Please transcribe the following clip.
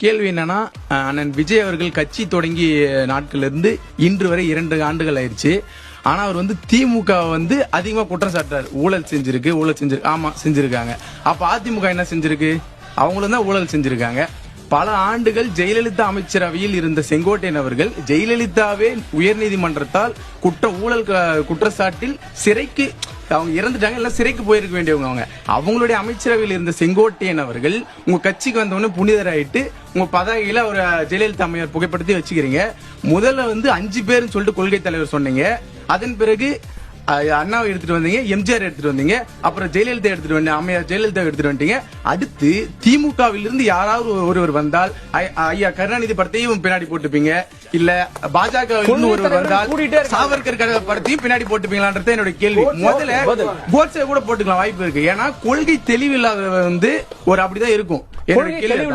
கேள்வி என்னன்னா, அண்ணன் விஜய் அவர்கள் கட்சி தொடங்கிய நாட்கள்ல இருந்து இன்று வரை 2 ஆண்டுகள் ஆயிருச்சு. ஆனா அவர் திமுக அதிகமா குற்றம் சாட்டுறாரு. ஊழல் செஞ்சிருக்கு. ஆமா, செஞ்சிருக்காங்க. அப்ப அதிமுக என்ன செஞ்சிருக்கு? அவங்களும் தான் ஊழல் செஞ்சிருக்காங்க. பல ஆண்டுகள் ஜெயலலிதா அமைச்சரவையில் இருந்த செங்கோட்டையன் அவர்கள் ஜெயலலிதாவே உயர்நீதிமன்றத்தால் ஊழல் குற்றச்சாட்டில் சிறைக்கு அவங்க இறந்துட்டாங்க, எல்லாம் சிறைக்கு போயிருக்க வேண்டியவங்க. அவங்களுடைய அமைச்சரவையில் இருந்த செங்கோட்டையன் அவர்கள் உங்க கட்சிக்கு வந்தவொடனே புனிதராயிட்டு உங்க பதாகையில ஒரு ஜெயலலிதா அம்மையார் புகைப்படுத்தி வச்சுக்கிறீங்க. முதல்ல 5 பேர்னு சொல்லிட்டு கொள்கை தலைவர் சொன்னீங்க. அதன் பிறகு அண்ணாவை எடுத்துட்டு வந்தீங்க, எம்ஜிஆர் எடுத்துட்டு வந்தீங்க, அப்புறம் ஜெயலலிதா எடுத்துட்டு வந்தீங்க, அம்மையார் ஜெயலலிதா எடுத்துட்டு வந்துட்டீங்க. அடுத்து திமுகவில் இருந்து யாராவது ஒருவர் வந்தால் ஐயா கருணாநிதி படத்தையும் பின்னாடி போட்டுப்பீங்க, இல்ல பாஜக ஒருவர் வந்தால் சாவர்கர் படத்தையும் பின்னாடி போட்டுப்பீங்களான்றது என்னோட கேள்வி. முதல்ல கோட்ஸே கூட போட்டுக்கலாம், வாய்ப்பு இருக்கு. ஏன்னா கொள்கை தெளிவில்லாத ஒரு அப்படிதான் இருக்கும். என்னோட கேள்வி